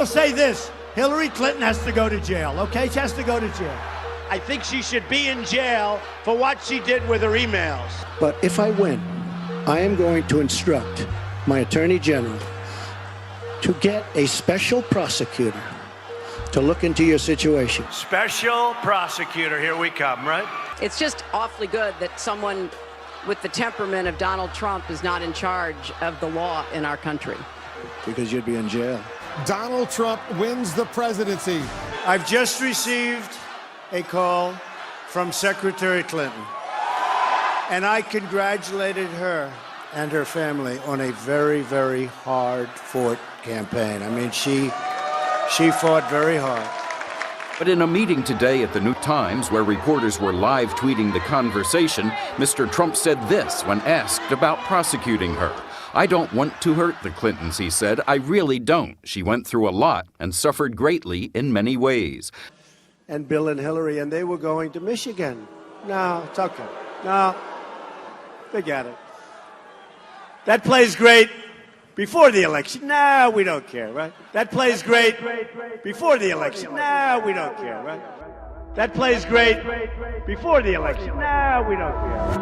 will say this. Hillary Clinton has to go to jail, okay? She has to go to jail. I think she should be in jail for what she did with her emails. But if I win, I am going to instruct my Attorney General to get a special prosecutor to look into your situation. Special prosecutor, here we come, right? It's just awfully good that someone with the temperament of Donald Trump is not in charge of the law in our country. Because you'd be in jail. Donald Trump wins the presidency. I've just received a call from Secretary Clinton, and I congratulated her and her family on a very, very hard-fought campaign. I mean, she fought very hard. But in a meeting today at the New Times where reporters were live tweeting the conversation, Mr. Trump said this when asked about prosecuting her. "I don't want to hurt the Clintons," he said. "I really don't. She went through a lot and suffered greatly in many ways." And Bill and Hillary, and they were going to Michigan. No, it's okay. No, forget it. That plays great before the election. No, we don't care, right? That plays great before the election. No, we don't care, right? That plays great before the election. No, we don't care.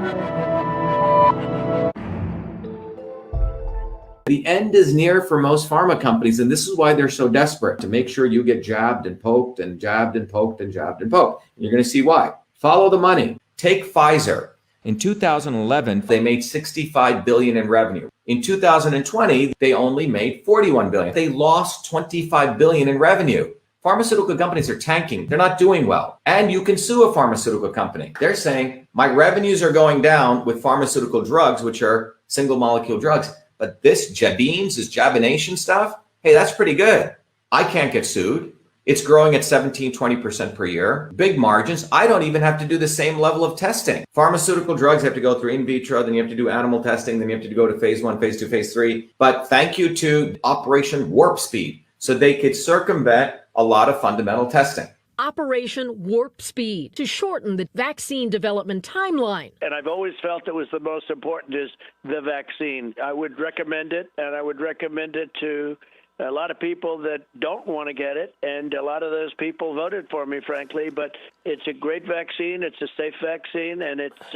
The end is near for most pharma companies, and this is why they're so desperate to make sure you get jabbed and poked and jabbed and poked and jabbed and poked. And you're going to see why. Follow the money. Take Pfizer. In 2011, they made $65 billion in revenue. In 2020, they only made $41 billion. They lost $25 billion in revenue. Pharmaceutical companies are tanking. They're not doing well. And you can sue a pharmaceutical company. They're saying, my revenues are going down with pharmaceutical drugs, which are single molecule drugs. But this jabines, this jabination stuff, hey, that's pretty good. I can't get sued. It's growing at 17, 20% per year. Big margins. I don't even have to do the same level of testing. Pharmaceutical drugs have to go through in vitro, then you have to do animal testing, then you have to go to phase 1, phase 2, phase 3. But thank you to Operation Warp Speed, so they could circumvent a lot of fundamental testing. Operation Warp Speed to shorten the vaccine development timeline. And I've always felt it was the most important is the vaccine. I would recommend it, and I would recommend it to a lot of people that don't want to get it, and a lot of those people voted for me, frankly. But it's a great vaccine. It's a safe vaccine, and it's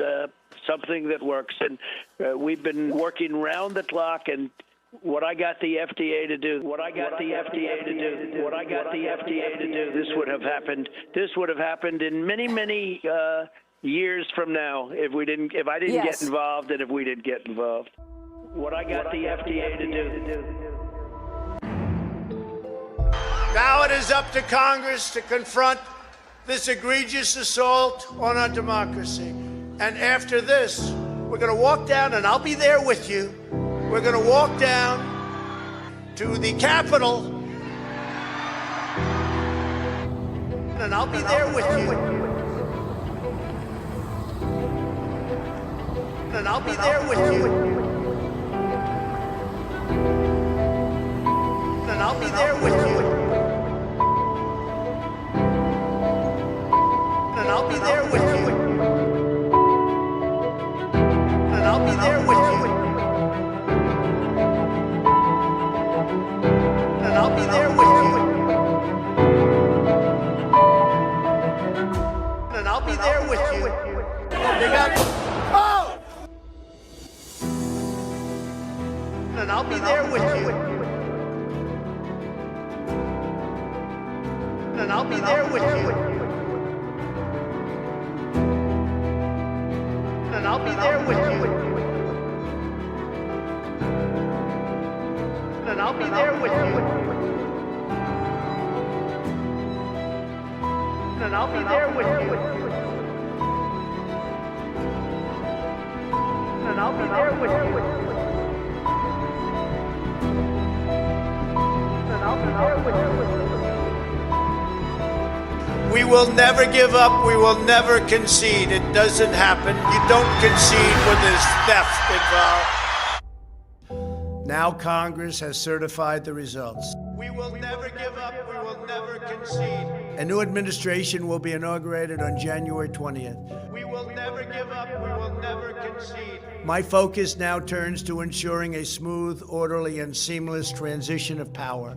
something that works. And we've been working round the clock, and what I got the FDA to do, this would have happened. This would have happened in many, many years from now if I didn't get involved, and if we didn't get involved. What I got the FDA to do. Now it is up to Congress to confront this egregious assault on our democracy. And after this, we're going to walk down, and I'll be there with you. We're going to walk down to the Capitol, and I'll be there with you. And I'll be there with you. And I'll be there with you. And I'll be there with you. And I'll be there with you. And I'll be there with you. And I'll be there with you. They got oh! And I'll be there with you. And I'll be there with you. And I'll be there with you. And I'll be there with you. And I'll be there with you. And I'll be there with you. And I'll be there with you. We will never give up. We will never concede. It doesn't happen. You don't concede when there's theft involved. Now Congress has certified the results. We will never give up. We will never concede. A new administration will be inaugurated on January 20th. We will never give up. We will never concede. My focus now turns to ensuring a smooth, orderly, and seamless transition of power.